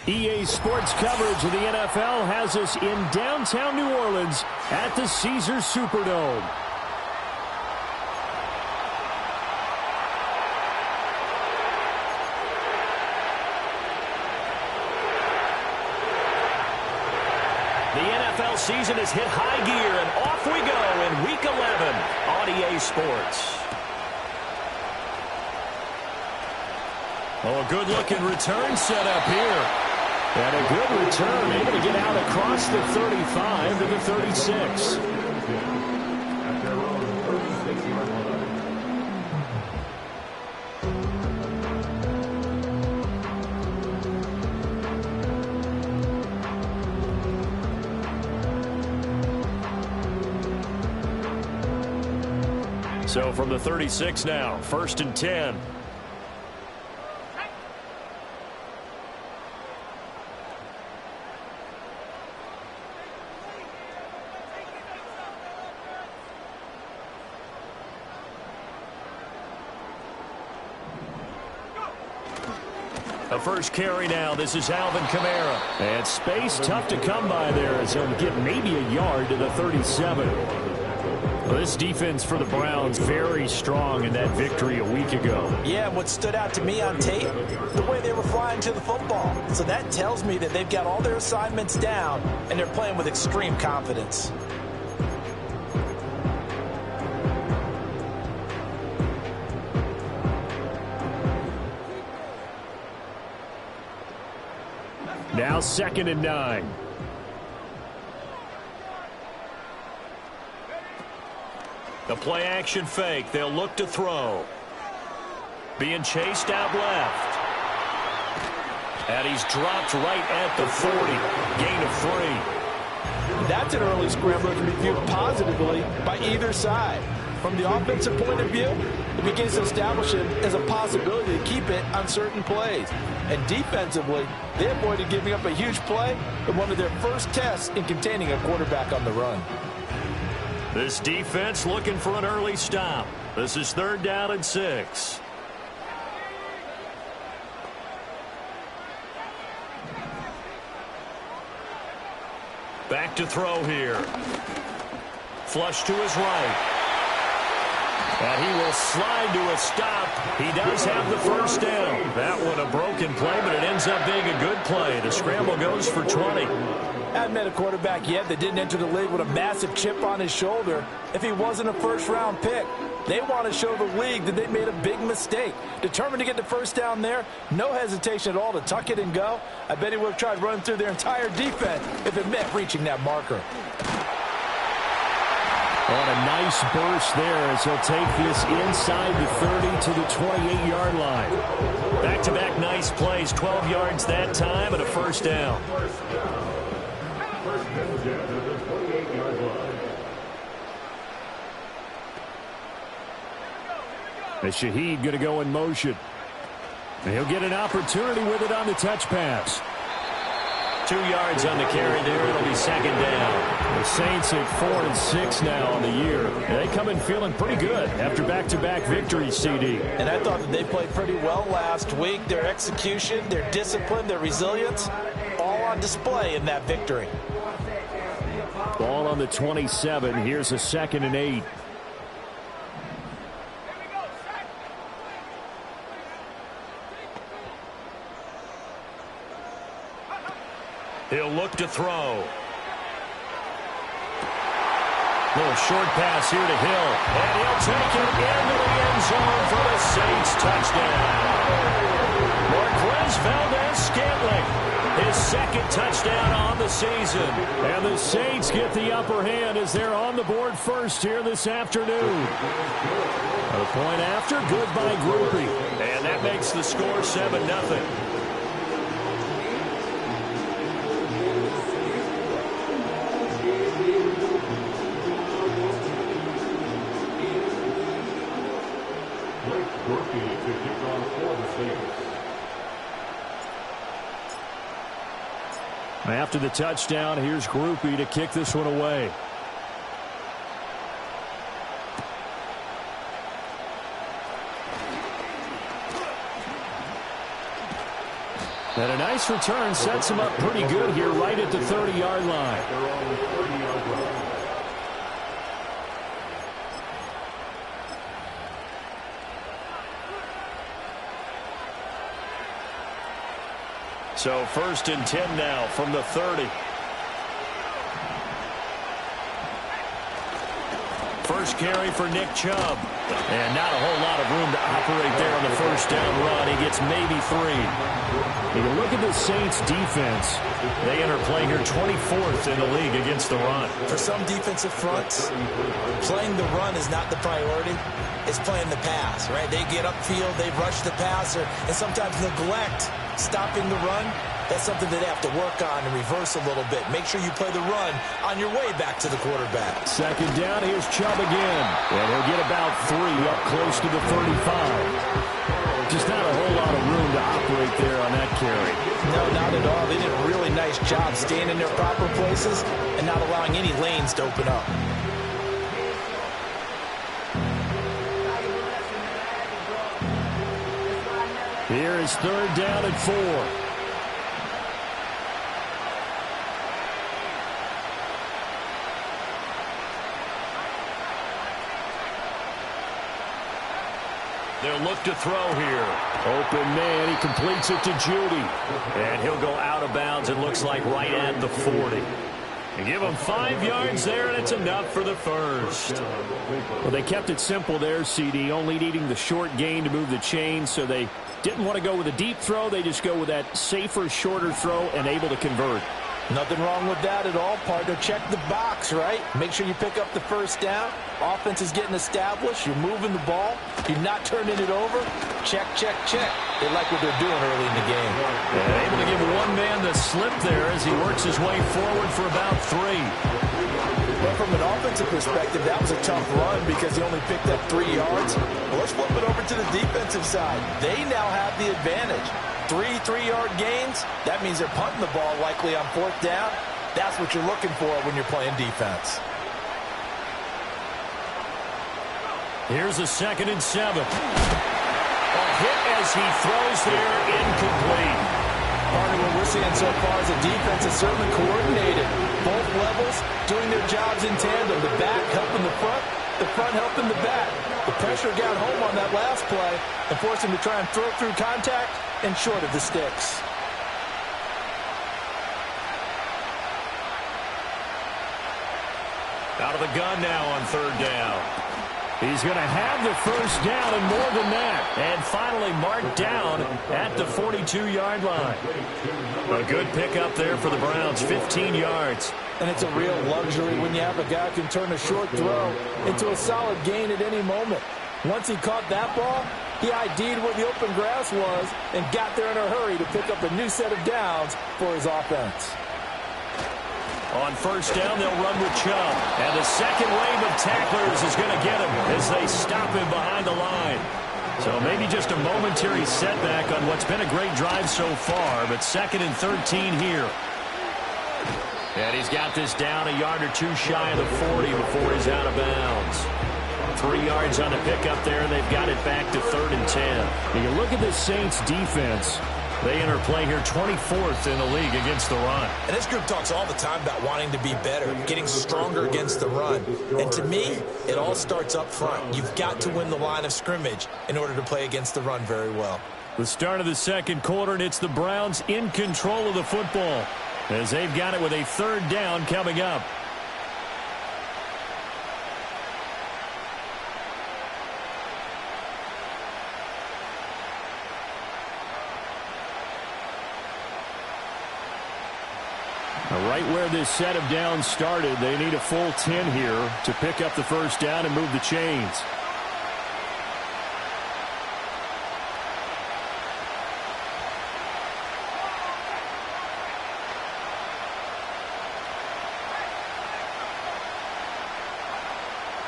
EA Sports coverage of the NFL has us in downtown New Orleans at the Caesars Superdome. The NFL season has hit high gear, and off we go in Week 11 on EA Sports. Oh, a good-looking return set up here. And a good return, able to get out across the 35 to the 36. So from the 36 now, 1st and 10. The first carry now. This is Alvin Kamara. And space tough to come by there as he'll get maybe a yard to the 37. Well, this defense for the Browns very strong in that victory a week ago. Yeah, what stood out to me on tape, the way they were flying to the football. So that tells me that they've got all their assignments down and they're playing with extreme confidence. Now 2nd and 9. The play action fake. They'll look to throw. Being chased out left. And he's dropped right at the 40. Gain of 3. That's an early scrambler to be viewed positively by either side. From the offensive point of view, it begins to establish it as a possibility to keep it on certain plays. And defensively, they avoided giving up a huge play in one of their first tests in containing a quarterback on the run. This defense looking for an early stop. This is 3rd down and 6. Back to throw here. Flush to his right. And he will slide to a stop. He does have the 1st down. That one a broken play, but it ends up being a good play. The scramble goes for 20. I haven't met a quarterback yet that didn't enter the league with a massive chip on his shoulder if he wasn't a first-round pick. They want to show the league that they made a big mistake. Determined to get the 1st down there, no hesitation at all to tuck it and go. I bet he would have tried running through their entire defense if it meant reaching that marker. On a nice burst there as he'll take this inside the 30 to the 28-yard line. Back-to-back nice plays, 12 yards that time and a 1st down. As Shaheed going to go in motion. And he'll get an opportunity with it on the touch pass. 2 yards on the carry there. It'll be 2nd down. The Saints at 4 and 6 now on the year. They come in feeling pretty good after back-to-back victories, CD. And I thought that they played pretty well last week. Their execution, their discipline, their resilience, all on display in that victory. Ball on the 27. Here's a 2nd and 8. He'll look to throw. Little short pass here to Hill. And he'll take it into the end zone for the Saints touchdown. Marquez Valdez-Scantling, his second touchdown on the season. And the Saints get the upper hand as they're on the board first here this afternoon. A point after, good by Groupie. And that makes the score 7-0. After the touchdown, here's Groupie to kick this one away. And a nice return sets him up pretty good here right at the 30-yard line. So 1st and 10 now from the 30. First carry for Nick Chubb. And not a whole lot of room to operate there on the first down run. He gets maybe 3. You look at the Saints defense. They enter play here 24th in the league against the run. For some defensive fronts, playing the run is not the priority. It's playing the pass, right? They get upfield, they rush the passer, and sometimes neglect stopping the run. That's something that they have to work on and reverse a little bit. Make sure you play the run on your way back to the quarterback. Second down, here's Chubb again. And he'll get about 3 up close to the 35. Just not a whole lot of room to operate there on that carry. No, not at all. They did a really nice job staying in their proper places and not allowing any lanes to open up. Here is 3rd down and 4. They'll look to throw here. Open man, he completes it to Judy. And he'll go out of bounds, it looks like right at the 40. And give him 5 yards there, and it's enough for the first. Well, they kept it simple there, CD, only needing the short gain to move the chain, so they didn't want to go with a deep throw. They just go with that safer, shorter throw and able to convert. Nothing wrong with that at all, partner. Check the box, right? Make sure you pick up the first down. Offense is getting established. You're moving the ball. You're not turning it over. Check, check, check. They like what they're doing early in the game. And able to give one man the slip there as he works his way forward for about 3. But from an offensive perspective, that was a tough run because he only picked up 3 yards. Well, let's flip it over to the defensive side. They now have the advantage. 3 3-yard gains. That means they're punting the ball likely on 4th down. That's what you're looking for when you're playing defense. Here's a 2nd and 7. A hit as he throws there, incomplete. Partner, what we're seeing so far is the defense is certainly coordinated. Both levels doing their jobs in tandem. The back helping the front helping the back. The pressure got home on that last play and forced him to try and throw through contact and short of the sticks. Out of the gun now on 3rd down. He's going to have the first down and more than that. And finally marked down at the 42-yard line. A good pickup there for the Browns, 15 yards. And it's a real luxury when you have a guy who can turn a short throw into a solid gain at any moment. Once he caught that ball, he ID'd where the open grass was and got there in a hurry to pick up a new set of downs for his offense. On 1st down, they'll run with Chubb. And the second wave of tacklers is going to get him as they stop him behind the line. So maybe just a momentary setback on what's been a great drive so far, but 2nd and 13 here. And he's got this down a yard or 2 shy of the 40 before he's out of bounds. 3 yards on the pickup there, and they've got it back to 3rd and 10. You look at the Saints defense. They enter play here 24th in the league against the run. And this group talks all the time about wanting to be better, getting stronger against the run. And to me, it all starts up front. You've got to win the line of scrimmage in order to play against the run very well. The start of the 2nd quarter, and it's the Browns in control of the football as they've got it with a 3rd down coming up. Right where this set of downs started, they need a full 10 here to pick up the first down and move the chains.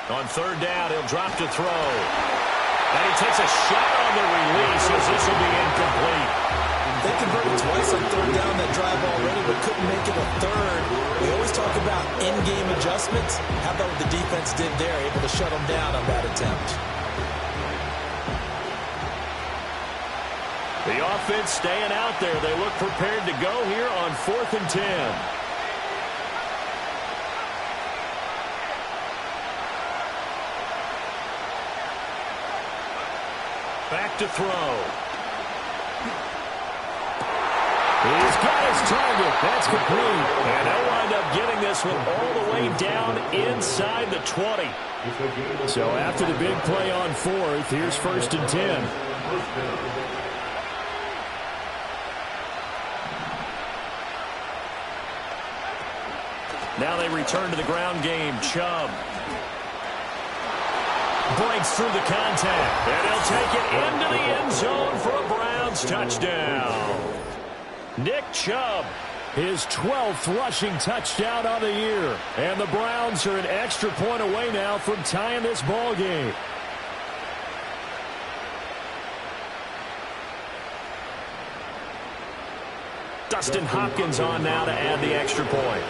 On third down, he'll drop to throw. And he takes a shot on the release as this will be incomplete. They converted twice on third down that drive already, but couldn't make it a third. We always talk about in-game adjustments. How about what the defense did there, able to shut them down on that attempt? The offense staying out there. They look prepared to go here on 4th and 10. Back to throw. He's got his target. That's complete. And they'll wind up getting this one all the way down inside the 20. So after the big play on 4th, here's 1st and 10. Now they return to the ground game. Chubb breaks through the contact, and he'll take it into the end zone for a Browns touchdown. Nick Chubb, his 12th rushing touchdown of the year. And the Browns are an extra point away now from tying this ball game. Dustin Hopkins on now to add the extra point.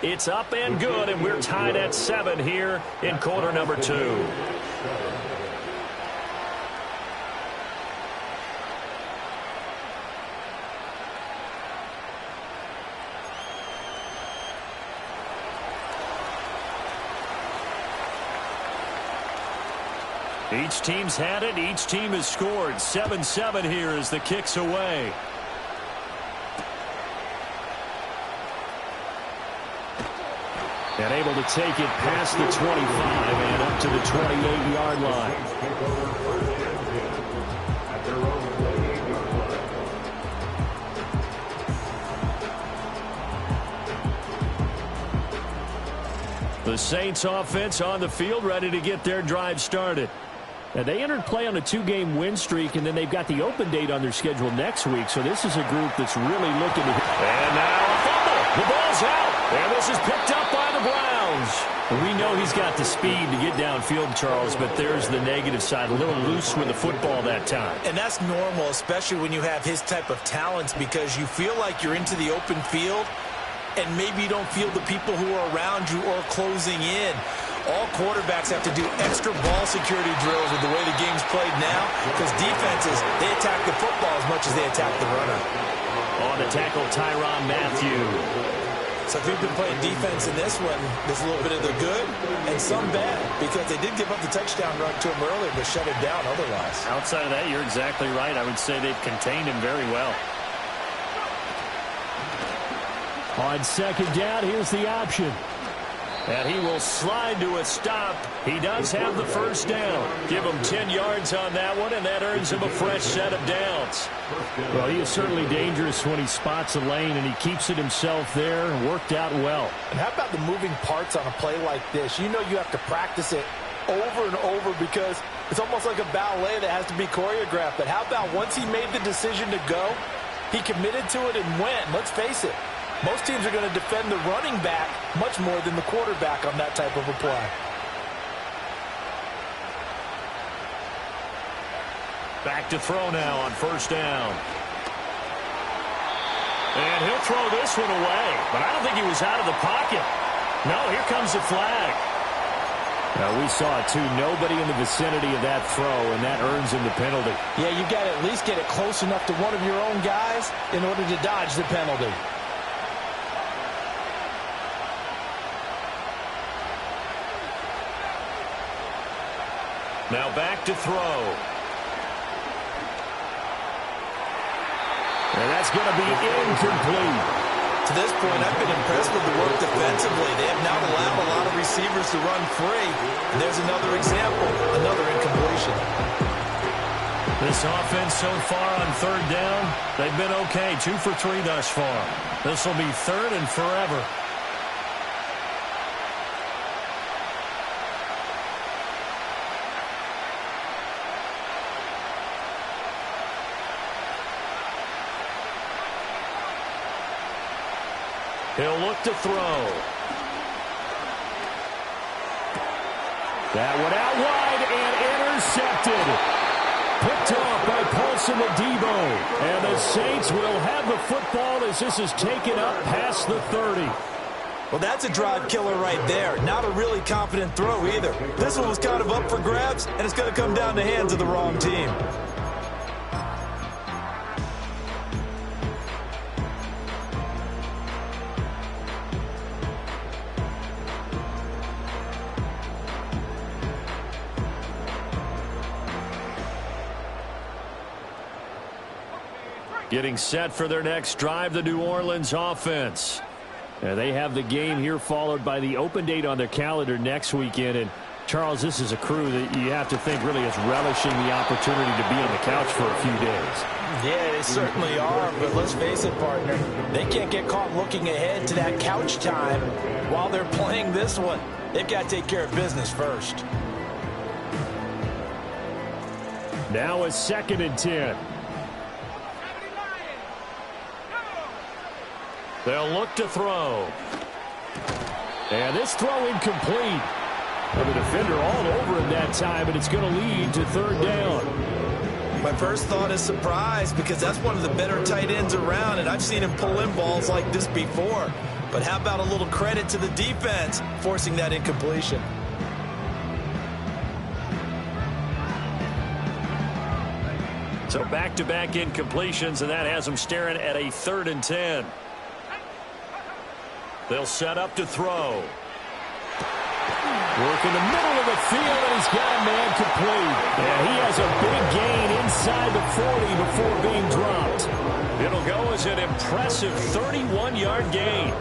It's up and good, and we're tied at 7 here in quarter number 2. Each team's had it. Each team has scored. 7-7 here as the kick's away. And able to take it past the 25 and up to the 28-yard line. The Saints offense on the field ready to get their drive started. And they entered play on a 2-game win streak, and then they've got the open date on their schedule next week. So this is a group that's really looking to... And now a fumble. The ball's out. And this is picked up by the Browns. We know he's got the speed to get downfield, Charles, but there's the negative side. A little loose with the football that time. And that's normal, especially when you have his type of talents, because you feel like you're into the open field, and maybe you don't feel the people who are around you or closing in. All quarterbacks have to do extra ball security drills with the way the game's played now, because defenses, they attack the football as much as they attack the runner. On the tackle, Tyrann Mathieu. So if you've been playing defense in this one, there's a little bit of the good and some bad, because they did give up the touchdown run to him earlier, but shut it down otherwise. Outside of that, you're exactly right. I would say they've contained him very well. On second down, here's the option. And he will slide to a stop. He does have the first down. Give him 10 yards on that one, and that earns him a fresh set of downs. Well, he is certainly dangerous when he spots a lane, and he keeps it himself there and worked out well. And how about the moving parts on a play like this? You know you have to practice it over and over because it's almost like a ballet that has to be choreographed. But how about once he made the decision to go, he committed to it and went. Let's face it. Most teams are going to defend the running back much more than the quarterback on that type of a play. Back to throw now on first down. And he'll throw this one away. But I don't think he was out of the pocket. No, here comes the flag. Now, we saw it, too. Nobody in the vicinity of that throw, and that earns him the penalty. Yeah, you got to at least get it close enough to one of your own guys in order to dodge the penalty. Now back to throw. And that's going to be incomplete. To this point, I've been impressed with the work defensively. They have not allowed a lot of receivers to run free. And there's another example, another incompletion. This offense so far on third down, they've been okay. 2 for 3 thus far. This will be third and forever. He'll look to throw. That one out wide and intercepted. Picked off by Paulson Adebo. And the Saints will have the football as this is taken up past the 30. Well, that's a drive killer right there. Not a really confident throw either. This one was kind of up for grabs, and it's going to come down to hands of the wrong team. Getting set for their next drive, the New Orleans offense. They have the game here followed by the open date on their calendar next weekend. And, Charles, this is a crew that you have to think really is relishing the opportunity to be on the couch for a few days. Yeah, they certainly are, but let's face it, partner. They can't get caught looking ahead to that couch time while they're playing this one. They've got to take care of business first. Now it's 2nd and 10. They'll look to throw. And this throw incomplete. And the defender all over him that time, and it's going to lead to third down. My first thought is surprise because that's one of the better tight ends around, and I've seen him pull in balls like this before. But how about a little credit to the defense forcing that incompletion? So back-to-back incompletions, and that has them staring at a 3rd and 10. They'll set up to throw. Work in the middle of the field, and he's got a man complete. And he has a big gain inside the 40 before being dropped. It'll go as an impressive 31-yard gain.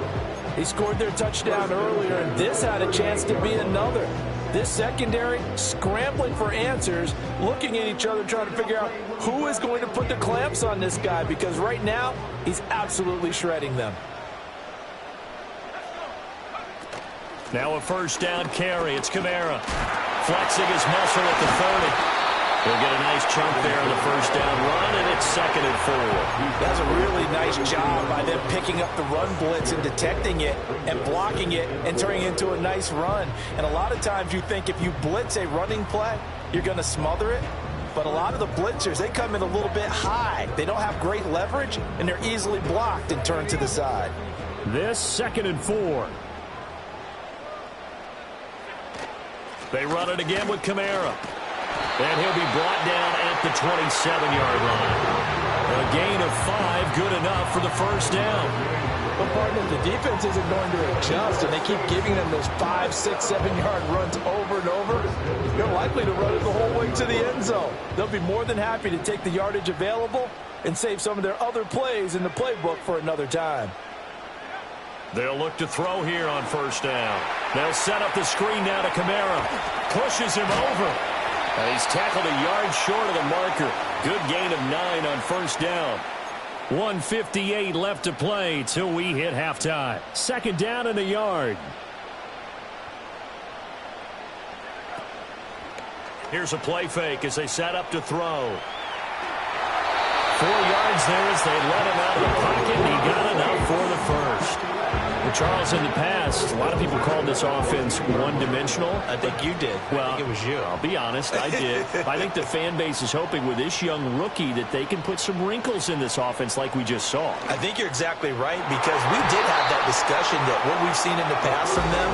He scored their touchdown earlier, and this had a chance to be another. This secondary scrambling for answers, looking at each other, trying to figure out who is going to put the clamps on this guy, because right now he's absolutely shredding them. Now a first down carry. It's Kamara. Flexing his muscle at the 30. He'll get a nice chunk there on the first down run, and it's 2nd and 4. That's a really nice job by them picking up the run blitz and detecting it and blocking it and turning it into a nice run. And a lot of times you think if you blitz a running play, you're going to smother it. But a lot of the blitzers, they come in a little bit high. They don't have great leverage, and they're easily blocked and turned to the side. This 2nd and 4. They run it again with Kamara. And he'll be brought down at the 27-yard line. A gain of 5, good enough for the first down. But, partner, the defense isn't going to adjust, and they keep giving them those 5, 6, 7-yard runs over and over. They're likely to run it the whole way to the end zone. They'll be more than happy to take the yardage available and save some of their other plays in the playbook for another time. They'll look to throw here on first down. They'll set up the screen now to Kamara. Pushes him over. And he's tackled a yard short of the marker. Good gain of 9 on first down. 1:58 left to play till we hit halftime. 2nd down and a yard. Here's a play fake as they set up to throw. 4 yards there as they let him out of the pocket, and he got enough for the first. Well, Charles, in the past, a lot of people called this offense one-dimensional. I think you did. Well, I think it was you. I'll be honest, I did. I think the fan base is hoping with this young rookie that they can put some wrinkles in this offense like we just saw. I think you're exactly right, because we did have that discussion that what we've seen in the past from them,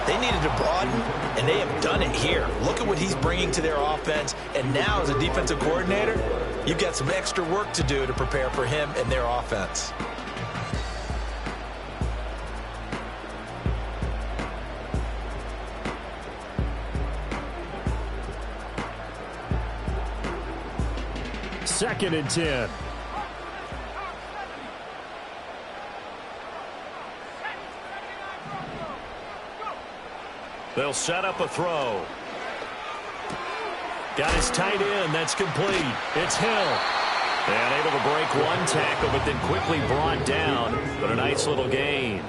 they needed to broaden, and they have done it here. Look at what he's bringing to their offense, and now as a defensive coordinator, you've got some extra work to do to prepare for him and their offense. Second and 10. They'll set up a throw. Got his tight end. That's complete. It's Hill. And able to break one tackle, but then quickly brought down. But a nice little gain.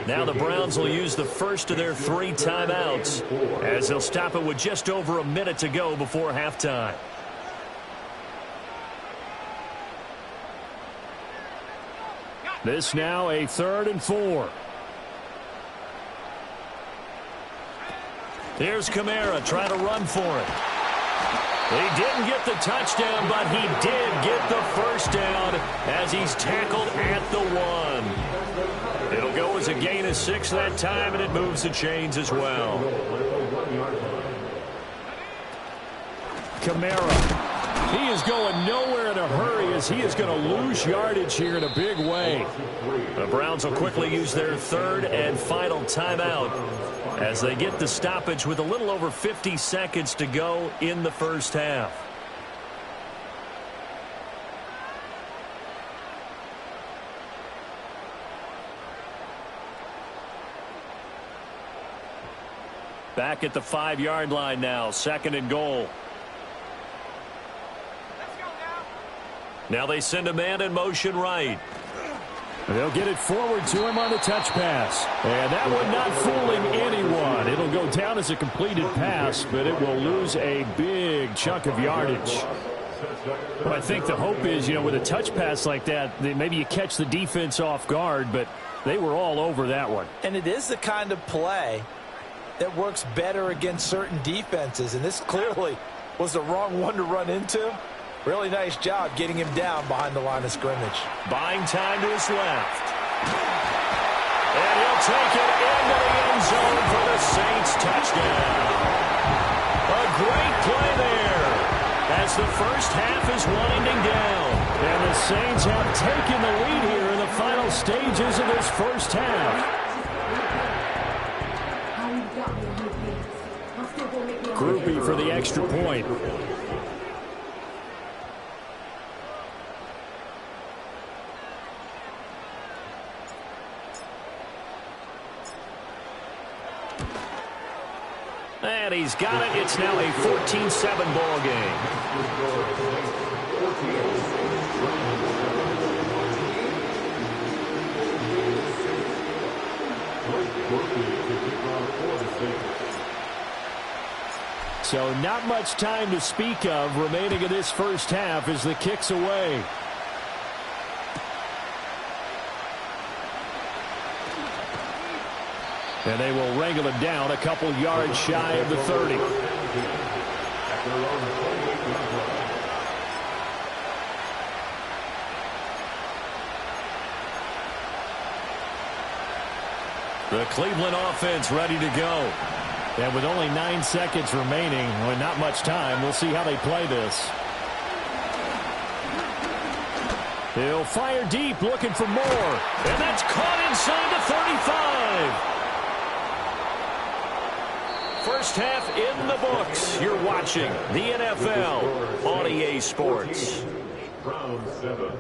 Now the Browns will use the first of their 3 timeouts as they'll stop it with just over a minute to go before halftime. This now a 3rd and 4. Here's Kamara trying to run for it. He didn't get the touchdown, but he did get the first down as he's tackled at the 1. It'll go as a gain of 6 that time, and it moves the chains as well. Kamara. He is going nowhere in a hurry as he is going to lose yardage here in a big way. The Browns will quickly use their 3rd and final timeout as they get the stoppage with a little over 50 seconds to go in the first half. Back at the 5-yard line now, 2nd and goal. Now they send a man in motion right. They'll get it forward to him on the touch pass. And that one not fooling anyone. It'll go down as a completed pass, but it will lose a big chunk of yardage. Well, I think the hope is, with a touch pass like that, maybe you catch the defense off guard, but they were all over that one. And it is the kind of play that works better against certain defenses, and this clearly was the wrong one to run into. Really nice job getting him down behind the line of scrimmage. Buying time to his left. And he'll take it into the end zone for the Saints touchdown. A great play there as the first half is winding down. And the Saints have taken the lead here in the final stages of this first half. Groupie for the extra point. And he's got it. It's now a 14-7 ball game. So not much time to speak of remaining in this first half as the kick's away. And they will wrangle him down a couple yards shy of the 30. The Cleveland offense ready to go. And with only 9 seconds remaining, well, not much time, we'll see how they play this. He'll fire deep, looking for more. And that's caught inside the 35. First half in the books. You're watching the NFL on EA Sports. Round 7.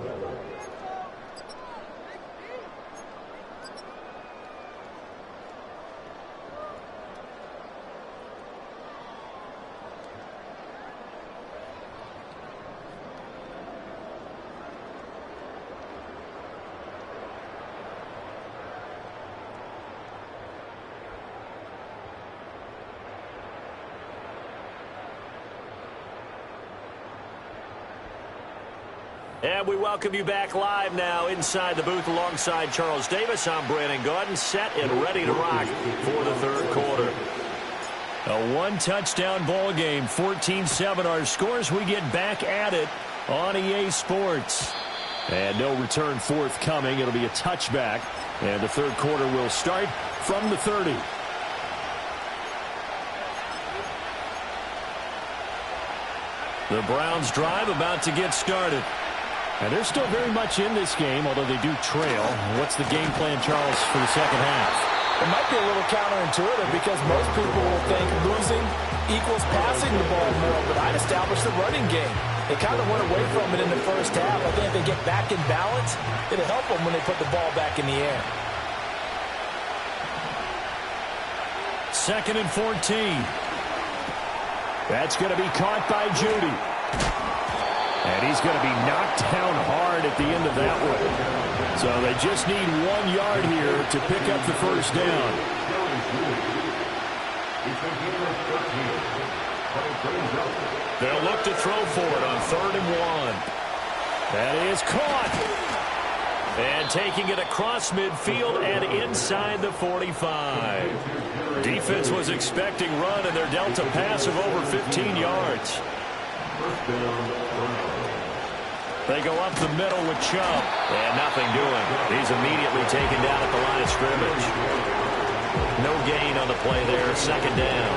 And we welcome you back live now inside the booth alongside Charles Davis. I'm Brandon Gaudin, set and ready to rock for the third quarter. A one-touchdown ball game, 14-7 our scores. We get back at it on EA Sports. And no return forthcoming. It'll be a touchback. And the third quarter will start from the 30. The Browns drive about to get started. And they're still very much in this game, although they do trail. What's the game plan, Charles, for the second half? It might be a little counterintuitive because most people will think losing equals passing the ball more, but I'd establish the running game. They kind of went away from it in the first half. I think if they get back in balance, it'll help them when they put the ball back in the air. 2nd and 14. That's going to be caught by Judy. And he's going to be knocked down hard at the end of that one. So they just need 1 yard here to pick up the first down. They'll look to throw for it on 3rd and 1. That is caught. And taking it across midfield and inside the 45. Defense was expecting run, and they're dealt a pass of over 15 yards. They go up the middle with Chubb. And nothing doing. He's immediately taken down at the line of scrimmage. No gain on the play there. 2nd down.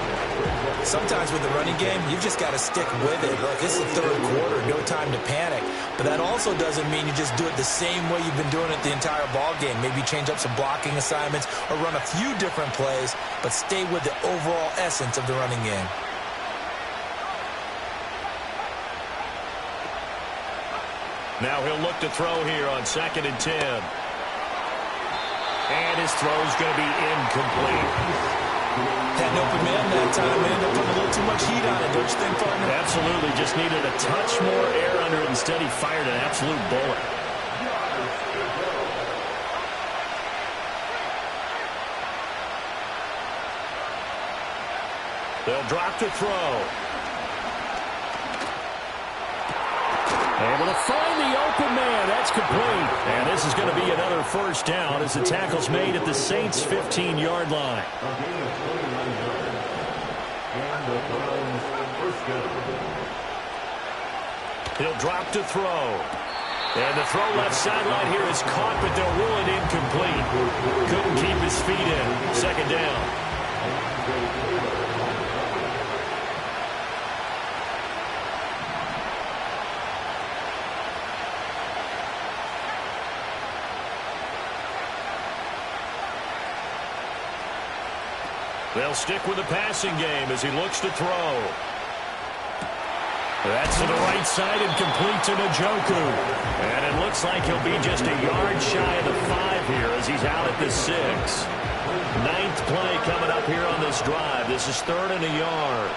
Sometimes with the running game, you've just got to stick with it. Look, this is the 3rd quarter, no time to panic. But that also doesn't mean you just do it the same way you've been doing it the entire ball game. Maybe change up some blocking assignments or run a few different plays, but stay with the overall essence of the running game. Now he'll look to throw here on 2nd and 10. And his throw's going to be incomplete. Had an open man that time, ended up putting a little too much heat on it, don't you think, partner? Absolutely. Just needed a touch more air under it. Instead, he fired an absolute bullet. They'll drop to throw. Able to find the open man. That's complete. And this is going to be another first down as the tackle's made at the Saints' 15-yard line. He'll drop to throw. And the throw left sideline here is caught, but they'll rule it incomplete. Couldn't keep his feet in. 2nd down. They'll stick with the passing game as he looks to throw. That's to the right side and complete to Njoku. And it looks like he'll be just a yard shy of the 5 here as he's out at the 6. 9th play coming up here on this drive. This is 3rd and a yard.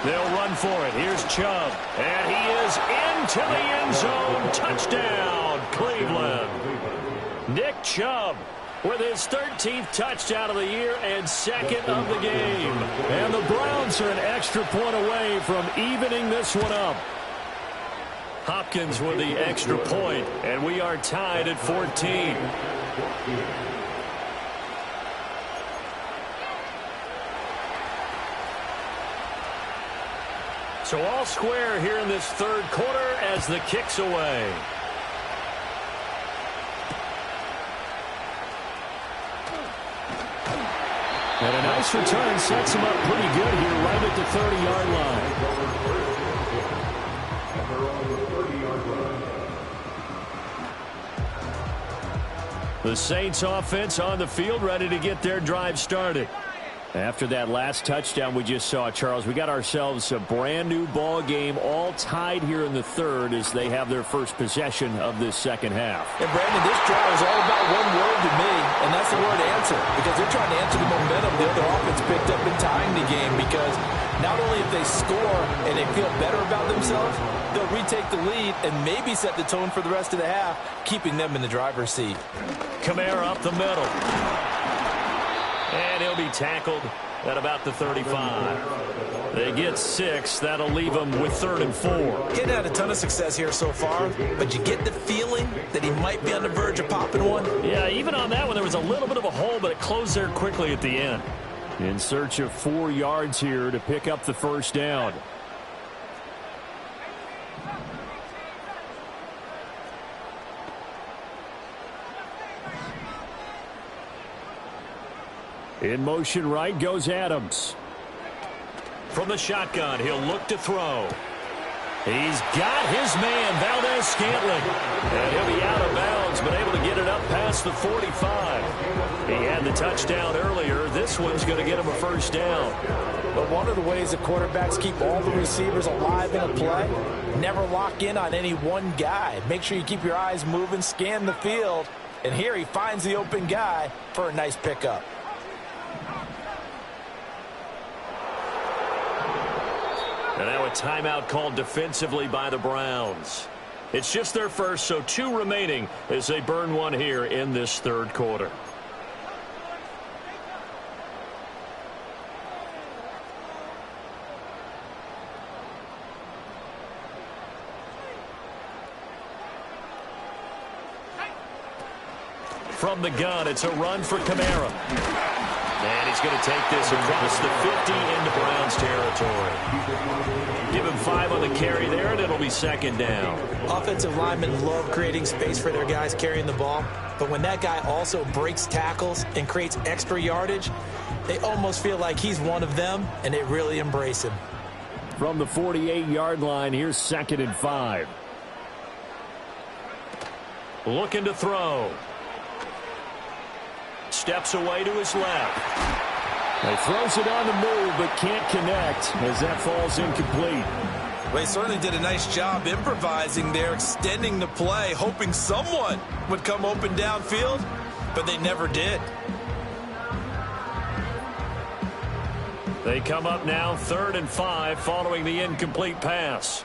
They'll run for it. Here's Chubb. And he is into the end zone. Touchdown, Cleveland. Nick Chubb with his 13th touchdown of the year and 2nd of the game. And the Browns are an extra point away from evening this one up. Hopkins with the extra point, and we are tied at 14. So all square here in this 3rd quarter as the kick's away. And a nice return sets him up pretty good here right at the 30-yard line. The Saints offense on the field ready to get their drive started. After that last touchdown we just saw, Charles, we got ourselves a brand new ball game, all tied here in the 3rd as they have their first possession of this 2nd half. And Brandon, this drive is all about one word to me, and that's the word answer, because they're trying to answer the momentum the other offense picked up in tying the game, because not only if they score and they feel better about themselves, they'll retake the lead and maybe set the tone for the rest of the half, keeping them in the driver's seat. Kamara up the middle. And he'll be tackled at about the 35. They get 6. That'll leave them with 3rd and 4. Getting had a ton of success here so far, but you get the feeling that he might be on the verge of popping one. Yeah, even on that one, there was a little bit of a hole, but it closed there quickly at the end. In search of 4 yards here to pick up the first down. In motion right goes Adams. From the shotgun, he'll look to throw. He's got his man, Valdez-Scantling. And he'll be out of bounds, but able to get it up past the 45. He had the touchdown earlier. This one's going to get him a first down. But one of the ways that quarterbacks keep all the receivers alive in a play, never lock in on any one guy. Make sure you keep your eyes moving, scan the field, And here he finds the open guy for a nice pickup. And now a timeout called defensively by the Browns. It's just their first, so 2 remaining as they burn one here in this third quarter. From the gun, it's a run for Kamara. And he's going to take this across the 50 into Browns territory. Give him 5 on the carry there, and it'll be second down. Offensive linemen love creating space for their guys carrying the ball, but when that guy also breaks tackles and creates extra yardage, they almost feel like he's one of them, and they really embrace him. From the 48-yard line, here's 2nd and 5. Looking to throw. Steps away to his left. He throws it on the move, but can't connect as that falls incomplete. Well, he certainly did a nice job improvising there, extending the play, hoping someone would come open downfield, but they never did. They come up now 3rd and 5 following the incomplete pass.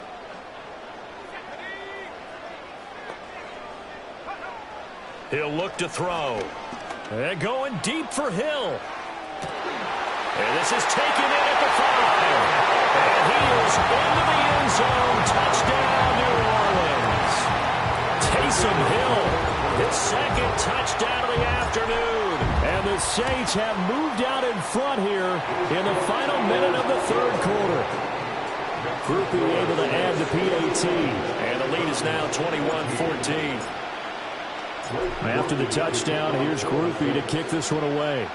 He'll look to throw. And going deep for Hill. And this is taken in at the 5. And he is into the end zone. Touchdown, New Orleans. Taysom Hill, his 2nd touchdown of the afternoon. And the Saints have moved out in front here in the final minute of the third quarter. Groupie able to add the PAT. And the lead is now 21-14. After the touchdown, here's Groupie to kick this one away.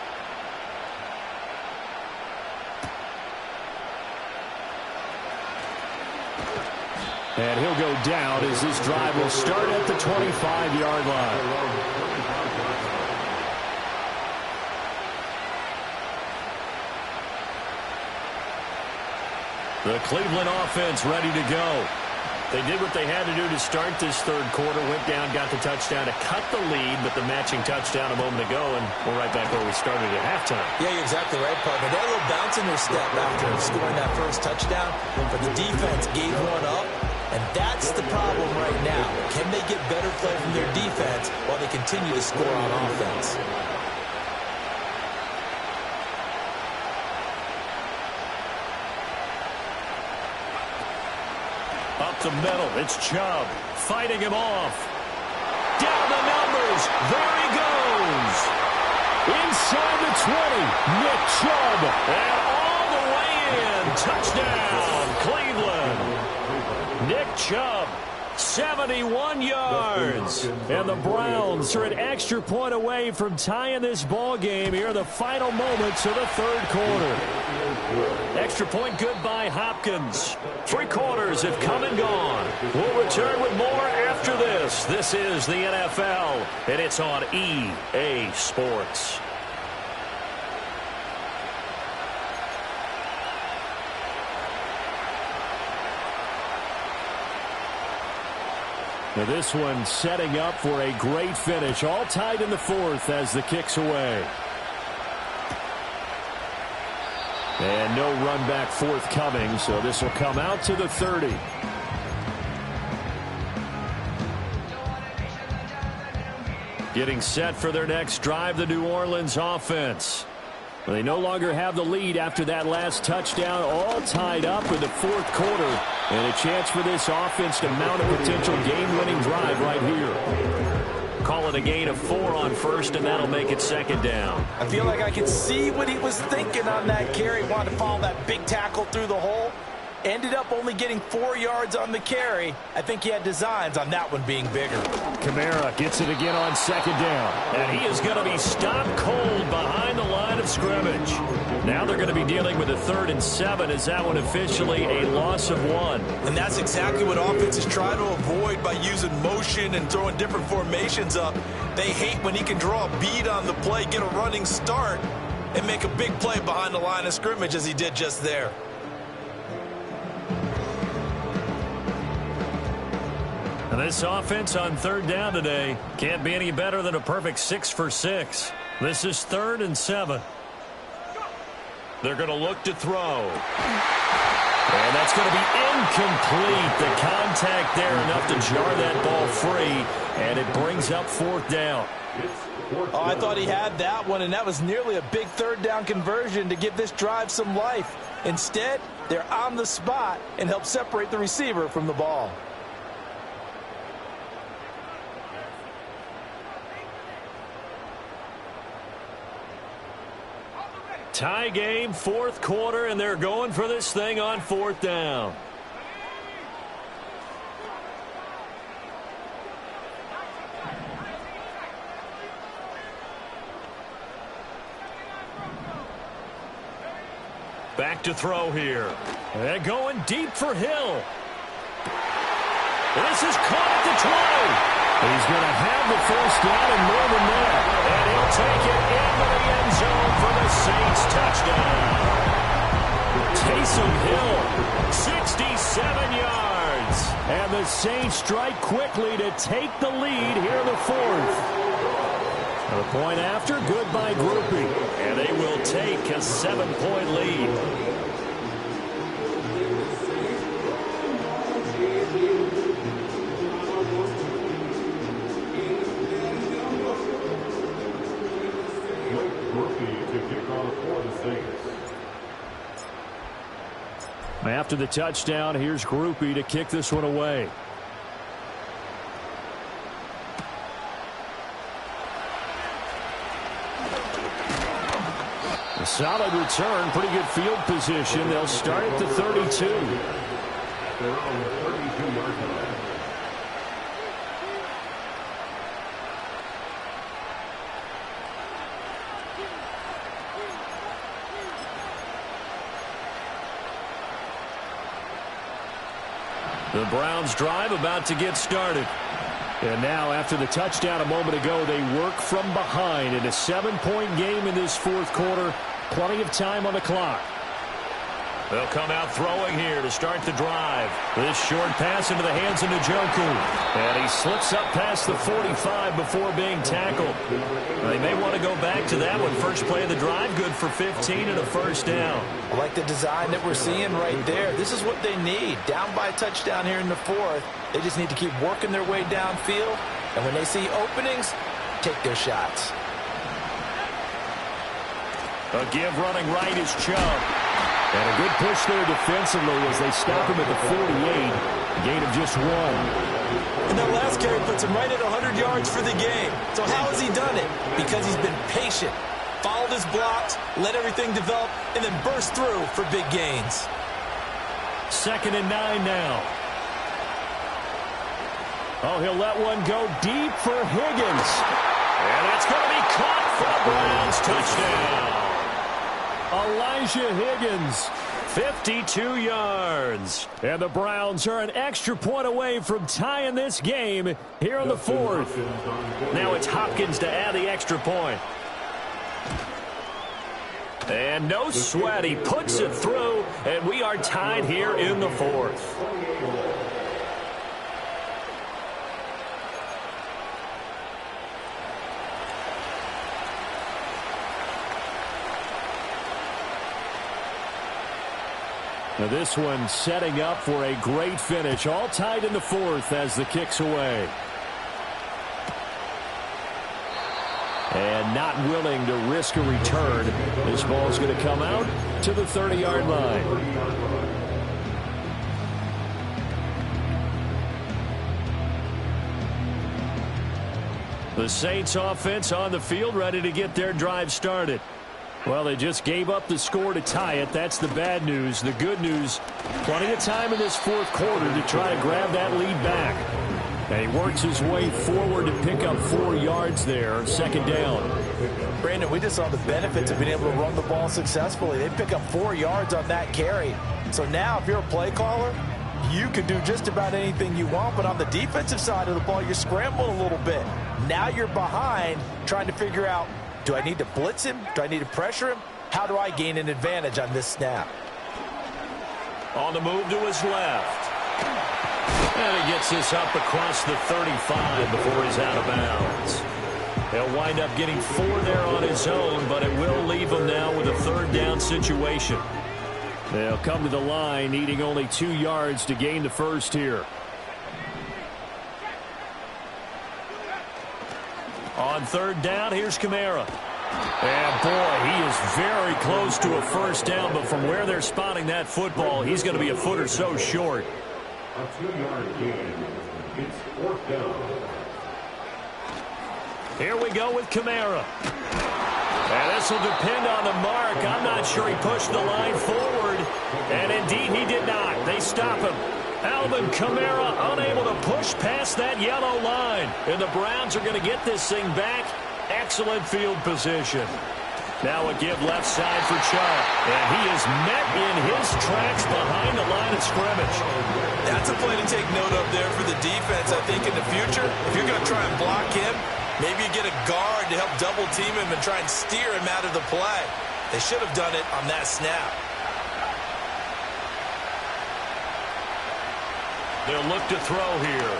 And he'll go down as this drive will start at the 25-yard line. The Cleveland offense ready to go. They did what they had to do to start this third quarter, went down, got the touchdown to cut the lead, but the matching touchdown a moment ago, and we're right back where we started at halftime. Yeah, you're exactly right, partner. They had a little bounce in their step after scoring that first touchdown, but the defense gave one up, and that's the problem right now. Can they get better play from their defense while they continue to score on offense? Up the middle, it's Chubb fighting him off. Down the numbers, there he goes. Inside the 20, Nick Chubb. And all the way in, touchdown, Cleveland. Nick Chubb, 71 yards. And the Browns are an extra point away from tying this ball game here in the final moments of the third quarter. Extra point good by Hopkins. 3 quarters have come and gone. We'll return with more after this. This is the NFL, and it's on EA Sports. Now this one setting up for a great finish. All tied in the 4th as the kick's away. And no run back forthcoming, so this will come out to the 30. Getting set for their next drive, the New Orleans offense. Well, they no longer have the lead after that last touchdown, all tied up in the 4th quarter. And a chance for this offense to mount a potential game-winning drive right here. Call it a gain of 4 on first, and that'll make it second down. I feel like I could see what he was thinking on that carry. Wanted to follow that big tackle through the hole. Ended up only getting 4 yards on the carry. I think he had designs on that one being bigger. Kamara gets it again on second down. And he is going to be stopped cold behind the line of scrimmage. Now they're going to be dealing with a 3rd and 7 as that one officially a loss of 1. And that's exactly what offenses try to avoid by using motion and throwing different formations up. They hate when he can draw a bead on the play, get a running start, and make a big play behind the line of scrimmage as he did just there. And this offense on third down today can't be any better than a perfect 6 for 6. This is 3rd and 7. They're going to look to throw. And that's going to be incomplete. The contact there enough to jar that ball free, and it brings up 4th down. Oh, I thought he had that one, and that was nearly a big 3rd down conversion to give this drive some life. Instead, they're on the spot and help separate the receiver from the ball. Tie game, 4th quarter, and they're going for this thing on 4th down. Back to throw here. They're going deep for Hill. This is caught at the 20. He's going to have the first down and more than that. And he'll take it into the end zone for the Saints touchdown. Taysom Hill, 67 yards. And the Saints strike quickly to take the lead here in the 4th. The point after, good by Groupie. And they will take a 7-point lead. After the touchdown, here's Groupie to kick this one away. A solid return, pretty good field position. They'll start at the 32. They're on the 32-yard line. The Browns drive about to get started. And now, after the touchdown a moment ago, they work from behind in a 7-point game in this 4th quarter. Plenty of time on the clock. They'll come out throwing here to start the drive. This short pass into the hands of Njoku. And he slips up past the 45 before being tackled. They may want to go back to that one. First play of the drive, good for 15 and a first down. I like the design that we're seeing right there. This is what they need. Down by a touchdown here in the 4th. They just need to keep working their way downfield. And when they see openings, take their shots. A give running right is Chubb. And a good push there defensively as they stop him at the 48. Gain of just 1. And that last carry puts him right at 100 yards for the game. So how has he done it? Because he's been patient, followed his blocks, let everything develop, and then burst through for big gains. 2nd and 9 now. Oh, he'll let one go deep for Higgins. And that's going to be caught for the Browns. Touchdown. Elijah Higgins, 52 yards. And the Browns are an extra point away from tying this game here in the 4th. Now it's Hopkins to add the extra point. And no sweat, he puts it through, and we are tied here in the 4th. Now this one setting up for a great finish. All tied in the 4th as the kick's away. And not willing to risk a return. This ball's going to come out to the 30-yard line. The Saints offense on the field ready to get their drive started. Well, they just gave up the score to tie it. That's the bad news. The good news, plenty of time in this 4th quarter to try to grab that lead back. And he works his way forward to pick up 4 yards there. 2nd down. Brandon, we just saw the benefits of being able to run the ball successfully. They pick up 4 yards on that carry. So now if you're a play caller, you can do just about anything you want. But on the defensive side of the ball, you're scrambling a little bit. Now you're behind trying to figure out, do I need to blitz him? Do I need to pressure him? How do I gain an advantage on this snap? On the move to his left. And he gets this up across the 35 before he's out of bounds. He'll wind up getting 4 there on his own, but it will leave him now with a third down situation. They'll come to the line, needing only 2 yards to gain the first here. On third down, here's Kamara. And, boy, he is very close to a first down, but from where they're spotting that football, he's going to be a foot or so short. A 2-yard gain. It's 4th down. Here we go with Kamara. And this will depend on the mark. I'm not sure he pushed the line forward. And, indeed, he did not. They stop him. Alvin Kamara unable to push past that yellow line. And the Browns are going to get this thing back. Excellent field position. Now a give left side for Chubb. And he is met in his tracks behind the line of scrimmage. That's a play to take note of there for the defense, I think, in the future. If you're going to try and block him, maybe you get a guard to help double team him and try and steer him out of the play. They should have done it on that snap. They'll look to throw here.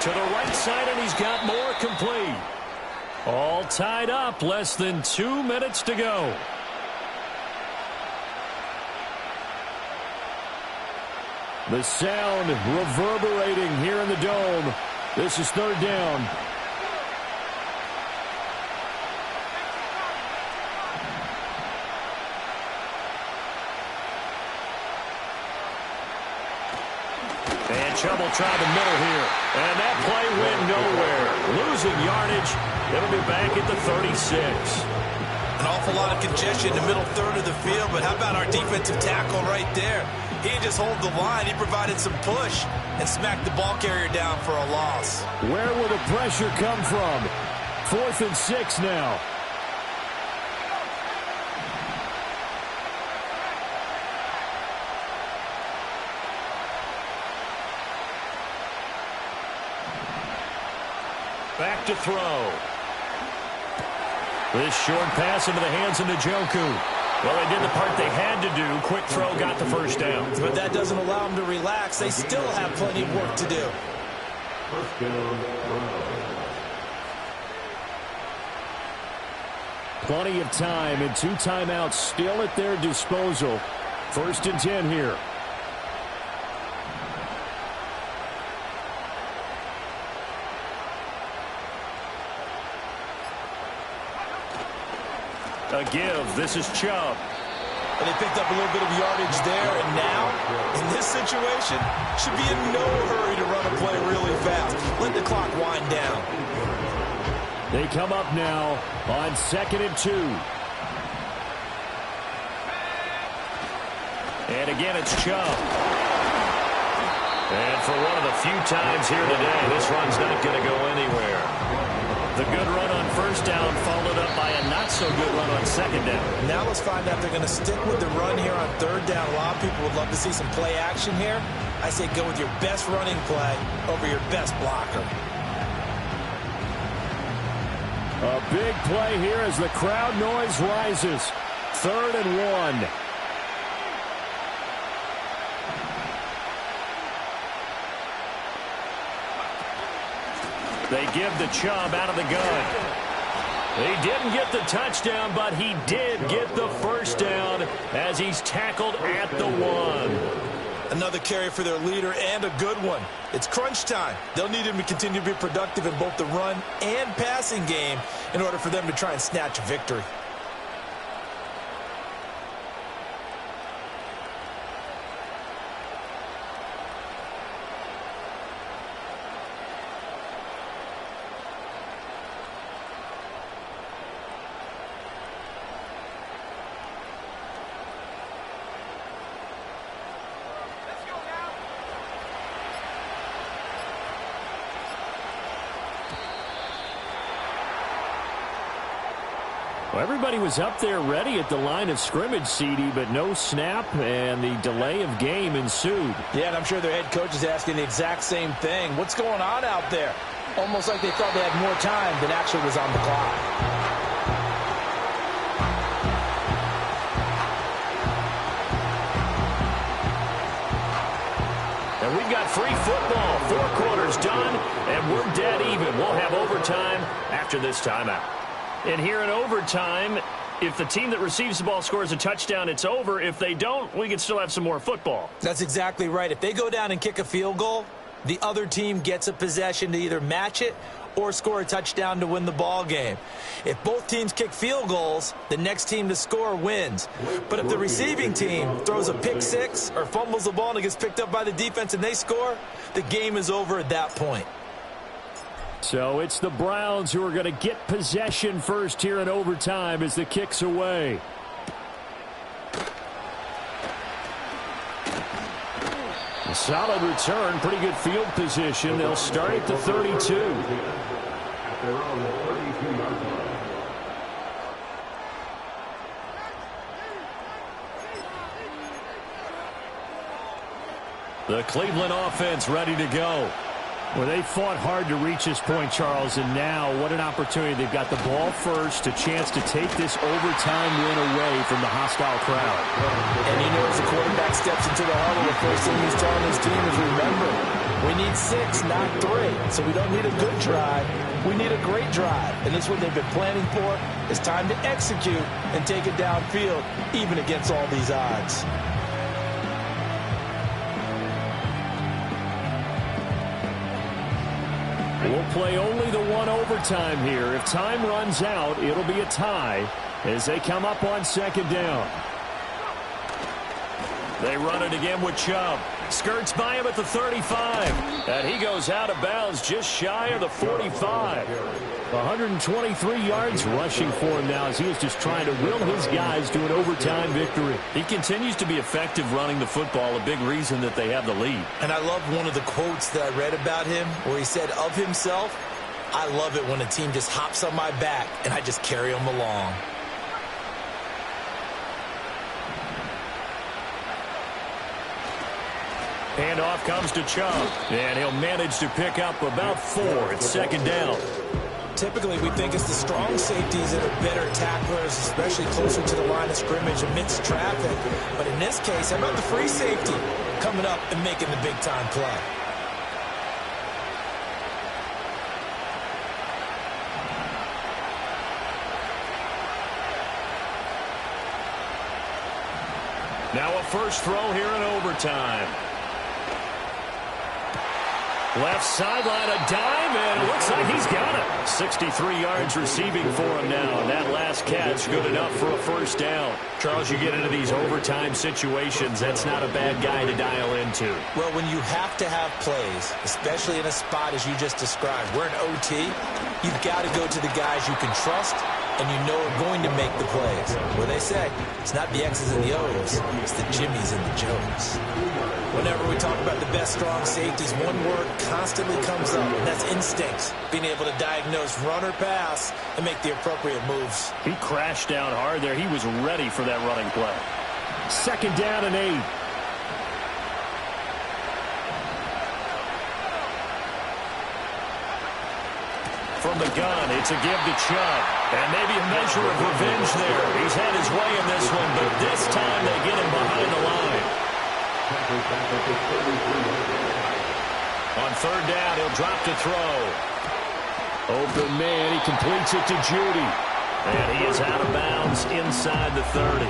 To the right side, and he's got more complete. All tied up, less than 2 minutes to go. The sound reverberating here in the dome. This is third down. And Chubb will try the middle here. And that play went nowhere. Losing yardage. It'll be back at the 36. An awful lot of congestion in the middle third of the field, but how about our defensive tackle right there? He didn't just hold the line. He provided some push and smacked the ball carrier down for a loss. Where will the pressure come from? 4th and 6 now. Back to throw. This short pass into the hands of Njoku. Well, they did the part they had to do. Quick throw got the first down. But that doesn't allow them to relax. They still have plenty of work to do. First down. Plenty of time and 2 timeouts still at their disposal. 1st and 10 here. A give. This is Chubb. And they picked up a little bit of yardage there, and now, in this situation, should be in no hurry to run a play really fast. Let the clock wind down. They come up now on 2nd and 2. And again, it's Chubb. And for one of the few times here today, this run's not going to go anywhere. The good run on first down followed up by a not-so-good run on second down. Now let's find out if they're going to stick with the run here on third down. A lot of people would love to see some play action here. I say go with your best running play over your best blocker. A big play here as the crowd noise rises. 3rd and 1. They give the Chubb out of the gun. He didn't get the touchdown, but he did get the first down as he's tackled at the 1. Another carry for their leader and a good one. It's crunch time. They'll need him to continue to be productive in both the run and passing game in order for them to try and snatch a victory. Well, everybody was up there ready at the line of scrimmage, CD, but no snap, and the delay of game ensued. Yeah, and I'm sure their head coach is asking the exact same thing. What's going on out there? Almost like they thought they had more time than actually was on the clock. And we've got free football. 4 quarters done, and we're dead even. We'll have overtime after this timeout. And here in overtime, if the team that receives the ball scores a touchdown, it's over. If they don't, we can still have some more football. That's exactly right. If they go down and kick a field goal, the other team gets a possession to either match it or score a touchdown to win the ball game. If both teams kick field goals, the next team to score wins. But if the receiving team throws a pick six or fumbles the ball and it gets picked up by the defense and they score, the game is over at that point. So it's the Browns who are going to get possession first here in overtime as the kick's away. A solid return, pretty good field position. They'll start at the 32. They're on the 32-yard line. The Cleveland offense ready to go. Well, they fought hard to reach this point, Charles, and now what an opportunity. They've got the ball first, a chance to take this overtime win away from the hostile crowd. And you know, as the quarterback steps into the huddle, the first thing he's telling his team is, remember, we need 6, not 3. So we don't need a good drive. We need a great drive. And this is what they've been planning for. It's time to execute and take it downfield, even against all these odds. We'll play only the one overtime here. If time runs out, it'll be a tie as they come up on second down. They run it again with Chubb. Skirts by him at the 35. And he goes out of bounds just shy of the 45. 123 yards rushing for him now as he is just trying to will his guys to an overtime victory. He continues to be effective running the football, a big reason that they have the lead. And I love one of the quotes that I read about him where he said of himself, I love it when a team just hops on my back and I just carry them along. Handoff comes to Chubb, and he'll manage to pick up about 4 at second down. Typically, we think it's the strong safeties that are better tacklers, especially closer to the line of scrimmage amidst traffic. But in this case, how about the free safety coming up and making the big-time play? Now a first throw here in overtime. Left sideline, a dive, and it looks like he's got it. 63 yards receiving for him now, and that last catch good enough for a first down. Charles, you get into these overtime situations, that's not a bad guy to dial into. Well, when you have to have plays, especially in a spot as you just described, we're in OT, you've got to go to the guys you can trust and you know are going to make the plays. Where they say, it's not the X's and the O's, it's the Jimmies and the Joes. Whenever we talk about the best strong safeties, one word constantly comes up, and that's instincts. Being able to diagnose run or pass and make the appropriate moves. He crashed down hard there. He was ready for that running play. Second down and 8. From the gun, it's a give to Chubb. And maybe a measure of revenge there. He's had his way in this one, but this time they get him behind the line. On third down, he'll drop to throw. Open man, he completes it to Judy. And he is out of bounds inside the 30.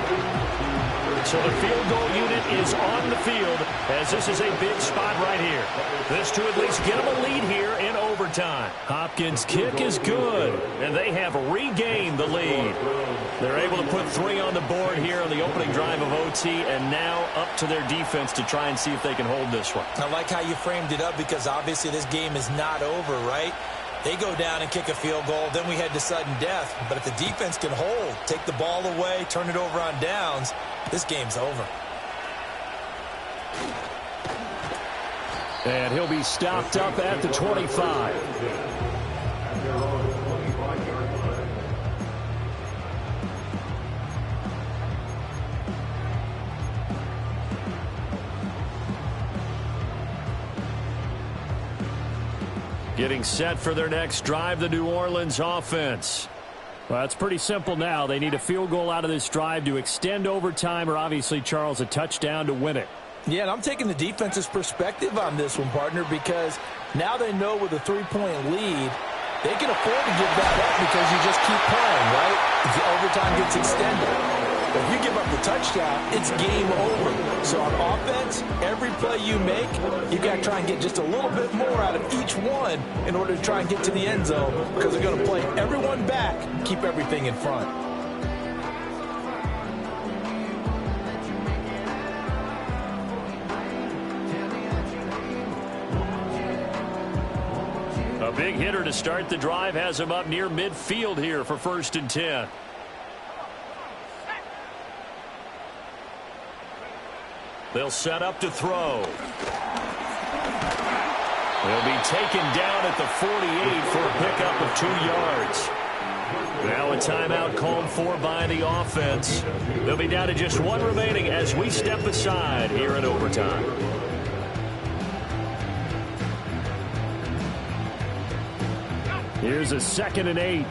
So the field goal unit is on the field as this is a big spot right here. This to at least get them a lead here in overtime. Hopkins' kick is good, and they have regained the lead. They're able to put 3 on the board here on the opening drive of OT, and now up to their defense to try and see if they can hold this one. I like how you framed it up because obviously this game is not over, right? They go down and kick a field goal, then we head to sudden death. But if the defense can hold, take the ball away, turn it over on downs, this game's over. And he'll be stopped up at the 25. Getting set for their next drive, the New Orleans offense. Well, it's pretty simple now. They need a field goal out of this drive to extend overtime or obviously, Charles, a touchdown to win it. Yeah, and I'm taking the defense's perspective on this one, partner, because now they know with a 3-point lead, they can afford to give that up because you just keep playing, right? If the overtime gets extended. But if you give up the touchdown, it's game over. So on offense, every play you make, you got to try and get just a little bit more out of each one in order to try and get to the end zone because they're going to play everyone back, keep everything in front. A big hitter to start the drive has him up near midfield here for 1st and 10. They'll set up to throw. They'll be taken down at the 48 for a pickup of 2 yards. Now a timeout called for by the offense. They'll be down to just 1 remaining as we step aside here in overtime. Here's a 2nd and 8.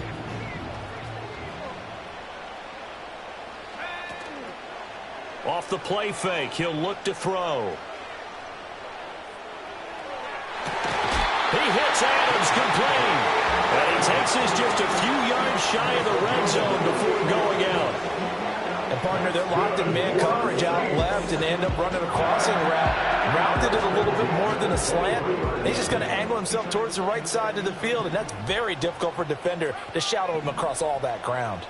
Off the play fake, he'll look to throw. He hits Adams complete. And he takes us just a few yards shy of the red zone before going out. And, partner, they're locked in man coverage out left, and they end up running a crossing route. Rounded it a little bit more than a slant. He's just going to angle himself towards the right side of the field, and that's very difficult for a defender to shadow him across all that ground.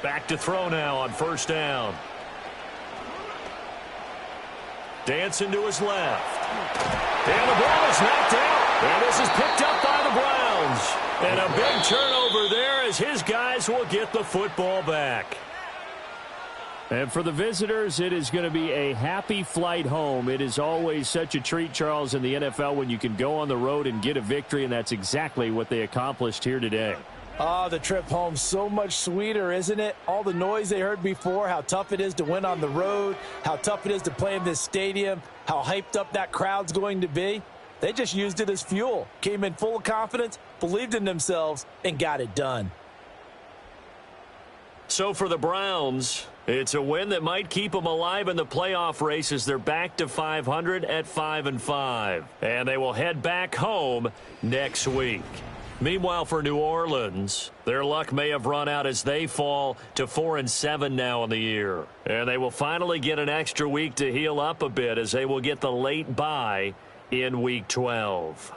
Back to throw now on 1st down. Dancing to his left. And the ball is knocked out. And this is picked up by the Browns. And a big turnover there as his guys will get the football back. And for the visitors, it is going to be a happy flight home. It is always such a treat, Charles, in the NFL when you can go on the road and get a victory, and that's exactly what they accomplished here today. Oh, the trip home, so much sweeter, isn't it? All the noise they heard before, how tough it is to win on the road, how tough it is to play in this stadium, how hyped up that crowd's going to be. They just used it as fuel, came in full of confidence, believed in themselves, and got it done. So for the Browns, it's a win that might keep them alive in the playoff race as they're back to 500 at 5-5. And they will head back home next week. Meanwhile, for New Orleans, their luck may have run out as they fall to 4-7 now in the year. And they will finally get an extra week to heal up a bit as they will get the late bye in Week 12.